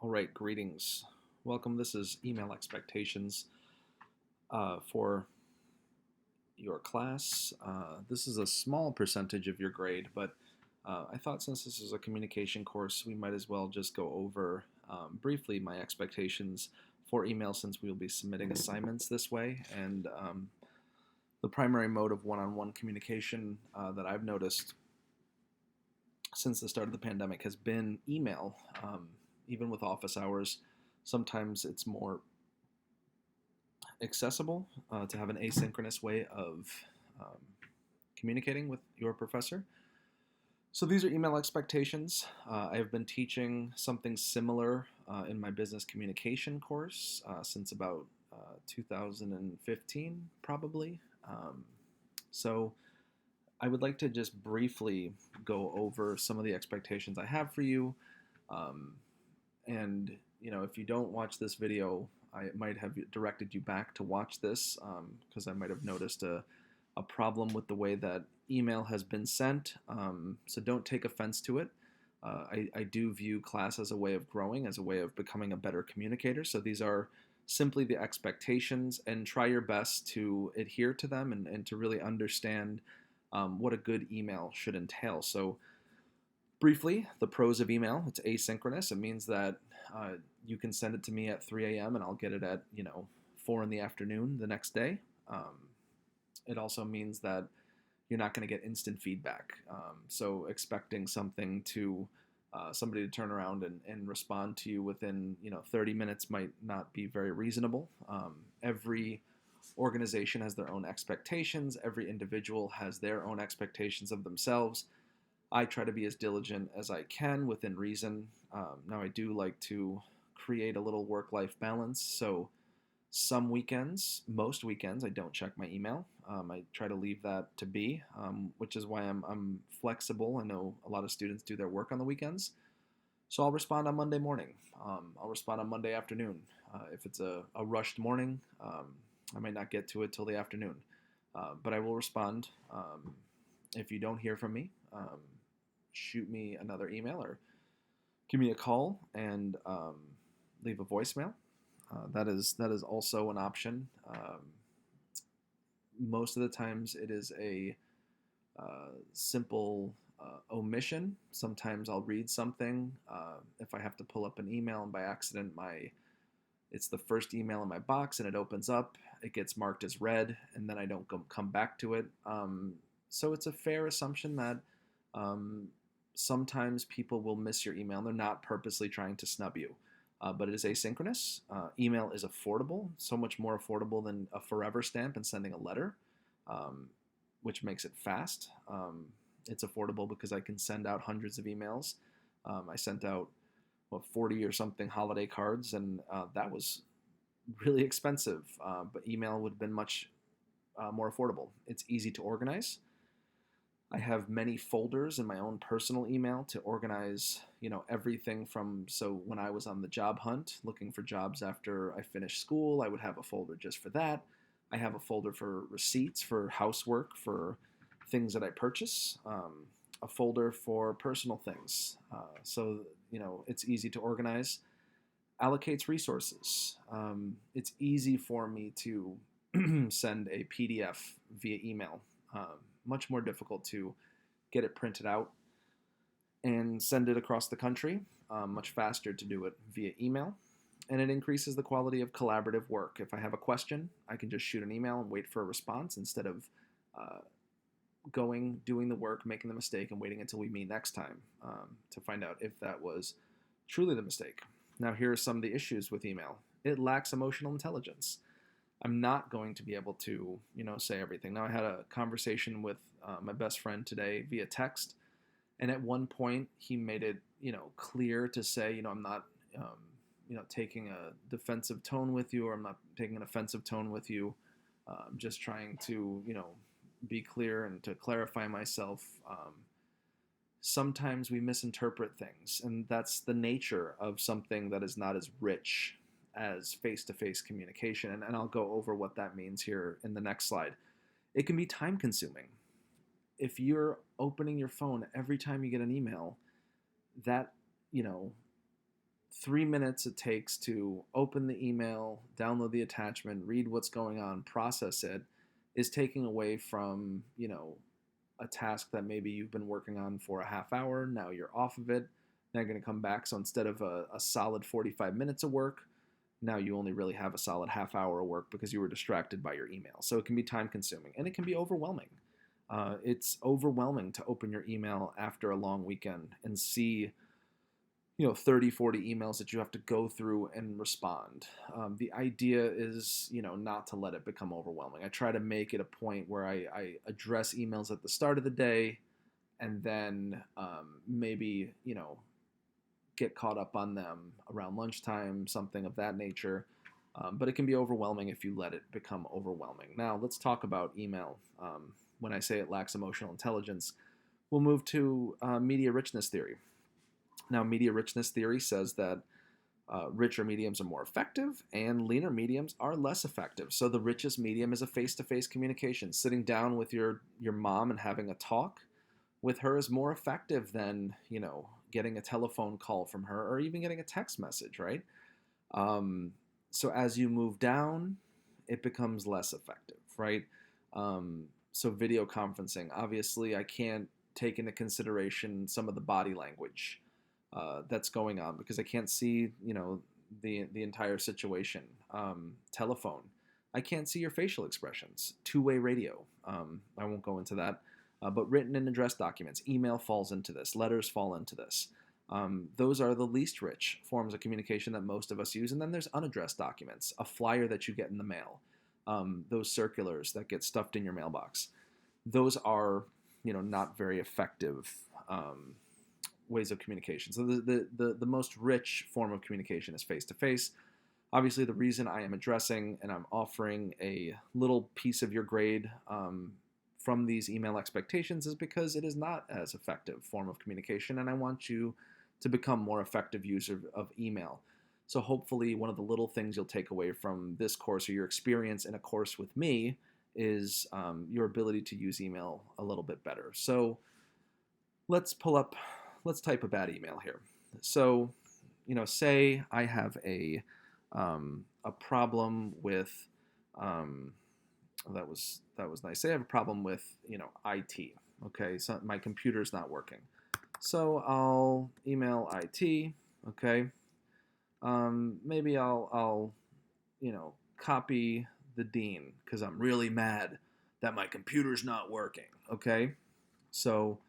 All right, greetings. Welcome. This is email expectations for your class. This is a small percentage of your grade, but I thought since this is a communication course, we might as well just go over briefly my expectations for email since we'll be submitting assignments this way. And the primary mode of one-on-one communication that I've noticed since the start of the pandemic has been email. Even with office hours, sometimes it's more accessible to have an asynchronous way of um, communicating with your professor. So these are email expectations. I have been teaching something similar in my business communication course since about 2015, probably. So I would like to just briefly go over some of the expectations I have for you. Um, and if you don't watch this video, I might have directed you back to watch this because I might have noticed a problem with the way that email has been sent. So don't take offense to it. I do view class as a way of growing, as a way of becoming a better communicator. So these are simply the expectations, and try your best to adhere to them and to really understand what a good email should entail. So briefly, the pros of email: it's asynchronous. It means that you can send it to me at 3 a.m. and I'll get it at 4 in the afternoon the next day. It also means that you're not going to get instant feedback. So expecting somebody to turn around and respond to you within 30 minutes might not be very reasonable. Every organization has their own expectations. Every individual has their own expectations of themselves. I try to be as diligent as I can within reason. Now, I do like to create a little work-life balance. So most weekends, I don't check my email. I try to leave that to be, which is why I'm flexible. I know a lot of students do their work on the weekends. So I'll respond on Monday morning. I'll respond on Monday afternoon. If it's a rushed morning, I might not get to it till the afternoon. But I will respond. If you don't hear from me, shoot me another email or give me a call and leave a voicemail. That is also an option. Most of the times, it is a simple omission. Sometimes I'll read something. If I have to pull up an email and by accident it's the first email in my box and it opens up, it gets marked as read, and then I don't come back to it. So it's a fair assumption that um, sometimes people will miss your email. They're not purposely trying to snub you, but it is asynchronous. Email is affordable, so much more affordable than a forever stamp and sending a letter, um, which makes it fast. It's affordable because I can send out hundreds of emails. I sent out 40 or something holiday cards, and that was really expensive. But email would have been much more affordable. It's easy to organize. I have many folders in my own personal email to organize, everything from, so when I was on the job hunt looking for jobs after I finished school, I would have a folder just for that. I have a folder for receipts, for housework, for things that I purchase, a folder for personal things. So it's easy to organize. Allocates resources. It's easy for me to send a PDF via email. Much more difficult to get it printed out and send it across the country. Much faster to do it via email. And it increases the quality of collaborative work. If I have a question, I can just shoot an email and wait for a response instead of uh, doing the work, making the mistake, and waiting until we meet next time to find out if that was truly the mistake. Now, here are some of the issues with email. It lacks emotional intelligence. I'm not going to be able to, say everything. Now, I had a conversation with my best friend today via text, and at one point he made it, clear to say, I'm not, taking a defensive tone with you, or I'm not taking an offensive tone with you. I'm just trying to, be clear and to clarify myself. Sometimes we misinterpret things, and that's the nature of something that is not as rich as face-to-face communication. And I'll go over what that means here in the next slide. It can be time consuming. If you're opening your phone every time you get an email, that, you know, 3 minutes it takes to open the email, download the attachment, read what's going on, process it, is taking away from, a task that maybe you've been working on for a half hour. Now you're off of it. Now you're going to come back. So instead of a solid 45 minutes of work, now you only really have a solid half hour of work because you were distracted by your email. So it can be time consuming and it can be overwhelming. It's overwhelming to open your email after a long weekend and see 30, 40 emails that you have to go through and respond. The idea is, not to let it become overwhelming. I try to make it a point where I address emails at the start of the day and then maybe, get caught up on them around lunchtime, something of that nature. But it can be overwhelming if you let it become overwhelming. Now, let's talk about email. When I say it lacks emotional intelligence, we'll move to media richness theory. Now, media richness theory says that richer mediums are more effective and leaner mediums are less effective. So the richest medium is a face-to-face communication. Sitting down with your mom and having a talk with her is more effective than, getting a telephone call from her or even getting a text message, right? So as you move down, it becomes less effective, right? So video conferencing, obviously I can't take into consideration some of the body language that's going on because I can't see, the entire situation. Telephone, I can't see your facial expressions. Two-way radio, I won't go into that. But written and addressed documents, email falls into this, letters fall into this. Those are the least rich forms of communication that most of us use. And then there's unaddressed documents, a flyer that you get in the mail, those circulars that get stuffed in your mailbox. Those are, not very effective ways of communication. So the most rich form of communication is face-to-face. Obviously, the reason I am addressing and I'm offering a little piece of your grade from these email expectations is because it is not as effective form of communication, and I want you to become more effective user of email. So hopefully one of the little things you'll take away from this course or your experience in a course with me is your ability to use email a little bit better. So let's type a bad email here. So, say I have a problem with, that was nice. Say I have a problem with, IT. Okay, so my computer's not working. So I'll email IT. Okay, maybe I'll copy the dean because I'm really mad that my computer's not working. Okay, so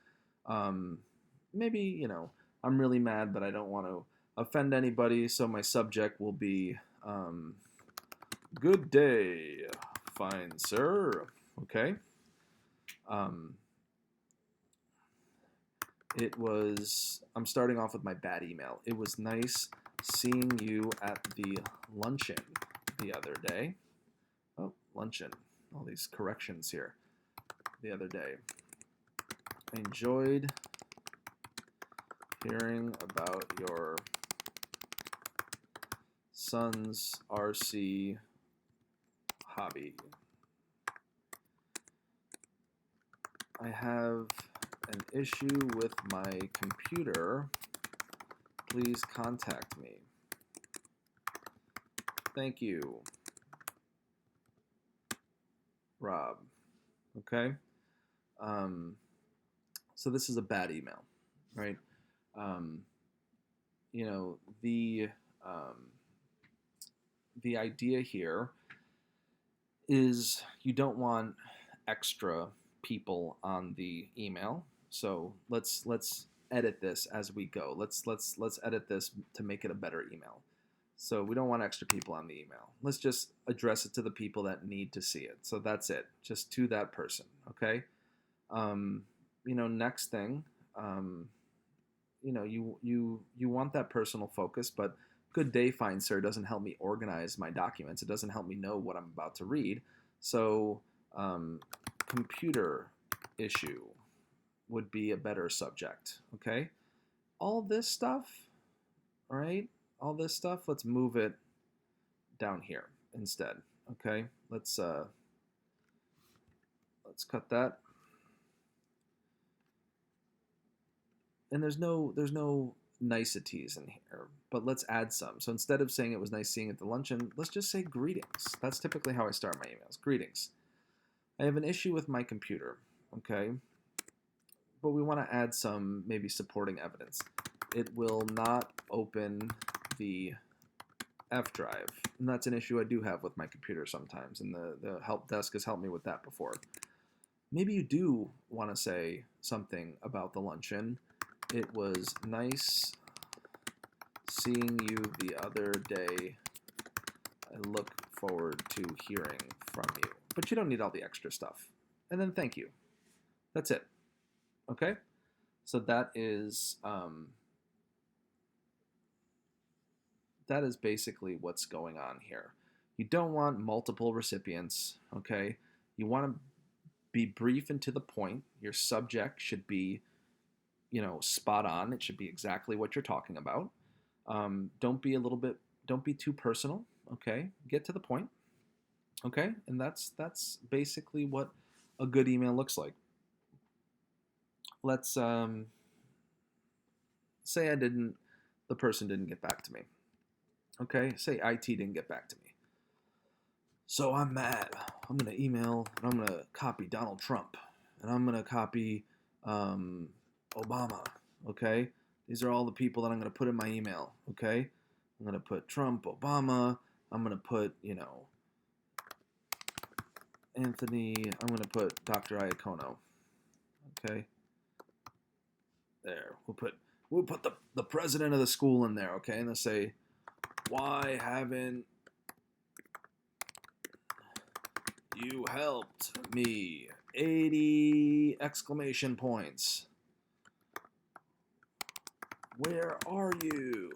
maybe I'm really mad, but I don't want to offend anybody, so my subject will be good day, fine sir. Okay. I'm starting off with my bad email. It was nice seeing you at the luncheon the other day. Oh, luncheon. All these corrections here. The other day. I enjoyed hearing about your son's RC hobby. I have an issue with my computer. Please contact me. Thank you, Rob. Okay? So this is a bad email, right? The idea here is you don't want extra people on the email. So let's edit this as we go. Let's edit this to make it a better email. So we don't want extra people on the email. Let's just address it to the people that need to see it. So that's it, just to that person. Okay. Next thing, you want that personal focus, but good day, fine sir doesn't help me organize my documents. It doesn't help me know what I'm about to read. So computer issue would be a better subject. Okay. All this stuff, all right? All this stuff, let's move it down here instead. Okay. Let's cut that. And there's no niceties in here, but let's add some. So instead of saying it was nice seeing you at the luncheon, let's just say greetings. That's typically how I start my emails. Greetings. I have an issue with my computer, okay? But we want to add some maybe supporting evidence. It will not open the F drive. And that's an issue I do have with my computer sometimes, and the help desk has helped me with that before. Maybe you do want to say something about the luncheon. It was nice seeing you the other day. I look forward to hearing from you. But you don't need all the extra stuff. And then thank you. That's it. Okay? So that is basically what's going on here. You don't want multiple recipients, okay? You want to be brief and to the point. Your subject should be, spot on. It should be exactly what you're talking about. Don't be too personal, okay? Get to the point, okay? And that's basically what a good email looks like. Let's say the person didn't get back to me. Okay, say IT didn't get back to me. So I'm mad. I'm going to email, and I'm going to copy Donald Trump, and I'm going to copy Obama, okay? These are all the people that I'm going to put in my email, okay? I'm going to put Trump, Obama, I'm going to put, Anthony, I'm going to put Dr. Iacono, okay? There, we'll put the president of the school in there, okay? And they'll say, why haven't you helped me? 80 exclamation points. Where are you?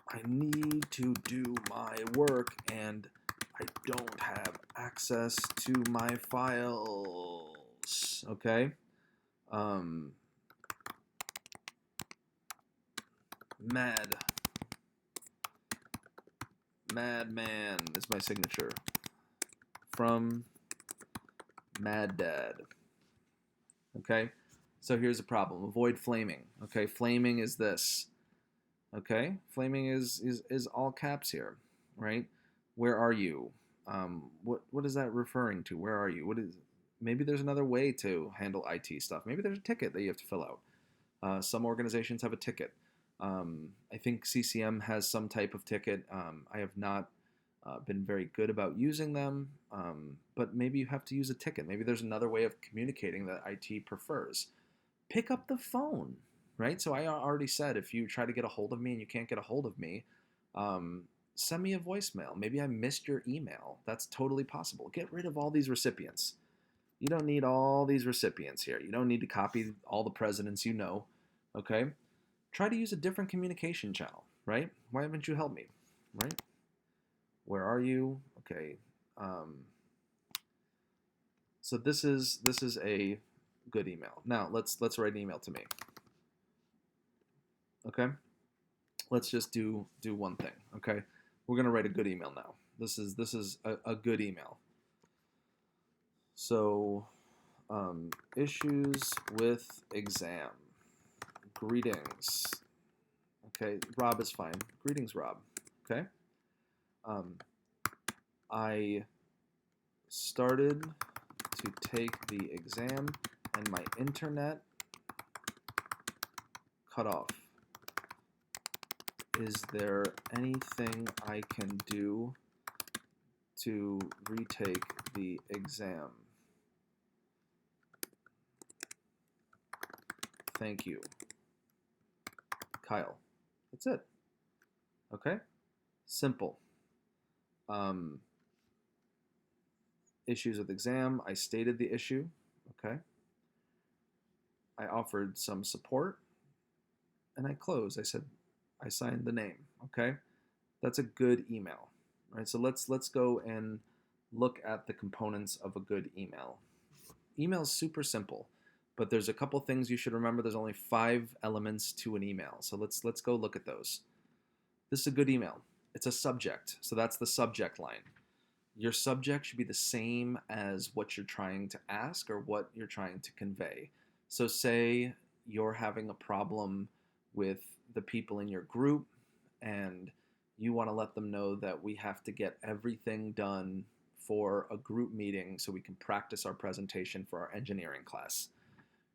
I need to do my work and I don't have access to my files. Okay? Madman is my signature. From Mad Dad. Okay? So here's the problem. Avoid flaming. Okay? Flaming is this. Okay? Flaming is all caps here, right? Where are you? What is that referring to? Where are you? Maybe there's another way to handle IT stuff. Maybe there's a ticket that you have to fill out. Some organizations have a ticket. I think CCM has some type of ticket. I have not been very good about using them, but maybe you have to use a ticket. Maybe there's another way of communicating that IT prefers. Pick up the phone, right? So I already said if you try to get a hold of me and you can't get a hold of me, send me a voicemail. Maybe I missed your email. That's totally possible. Get rid of all these recipients. You don't need all these recipients here. You don't need to copy all the presidents you know, okay? Try to use a different communication channel, right? Why haven't you helped me, right? Where are you? Okay. So this is a good email. Now let's write an email to me. Okay. Let's just do one thing. Okay. We're gonna write a good email now. This is a good email. So, issues with exam. Greetings. Okay, Rob is fine. Greetings, Rob. Okay. I started to take the exam and my internet cut off. Is there anything I can do to retake the exam? Thank you. Kyle. That's it. Okay? Simple. Issues with exam. I stated the issue. Okay? I offered some support. And I closed. I said, I signed the name. Okay? That's a good email. All right? So let's go and look at the components of a good email. Email is super simple, but there's a couple things you should remember. There's only 5 elements to an email. So let's go look at those. This is a good email. It's a subject. So that's the subject line. Your subject should be the same as what you're trying to ask or what you're trying to convey. So, say you're having a problem with the people in your group and you want to let them know that we have to get everything done for a group meeting so we can practice our presentation for our engineering class.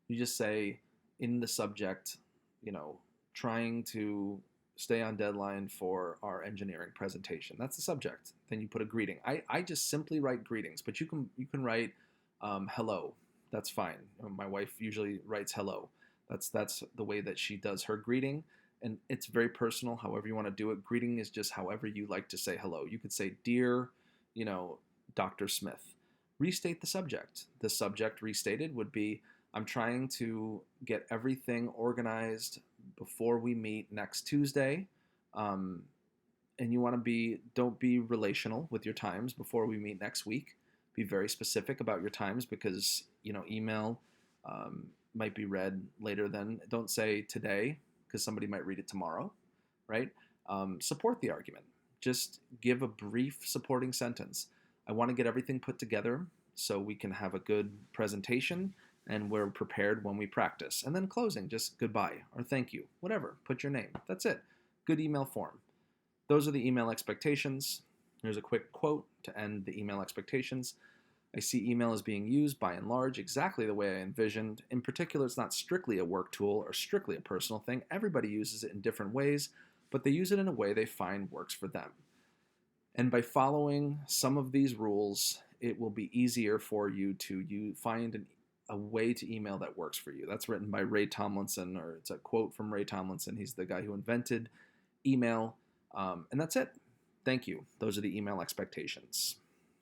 You just say in the subject, you know, trying to stay on deadline for our engineering presentation. That's the subject. Then you put a greeting. I just simply write greetings, but you can write hello. That's fine. My wife usually writes hello. That's the way that she does her greeting, and it's very personal. However you want to do it. Greeting is just however you like to say hello. You could say dear, you know, Dr. Smith. Restate the subject. The subject restated would be I'm trying to get everything organized before we meet next Tuesday. Um, and you want to don't be relational with your times before we meet next week. Be very specific about your times because, email might be read later than, don't say today because somebody might read it tomorrow, right? Support the argument. Just give a brief supporting sentence. I want to get everything put together so we can have a good presentation and we're prepared when we practice. And then closing, just goodbye or thank you, whatever. Put your name. That's it. Good email form. Those are the email expectations. Here's a quick quote to end the email expectations. I see email as being used by and large exactly the way I envisioned. In particular, it's not strictly a work tool or strictly a personal thing. Everybody uses it in different ways, but they use it in a way they find works for them. And by following some of these rules, it will be easier for you to find a way to email that works for you. That's written by Ray Tomlinson, or it's a quote from Ray Tomlinson. He's the guy who invented email. And that's it. Thank you. Those are the email expectations.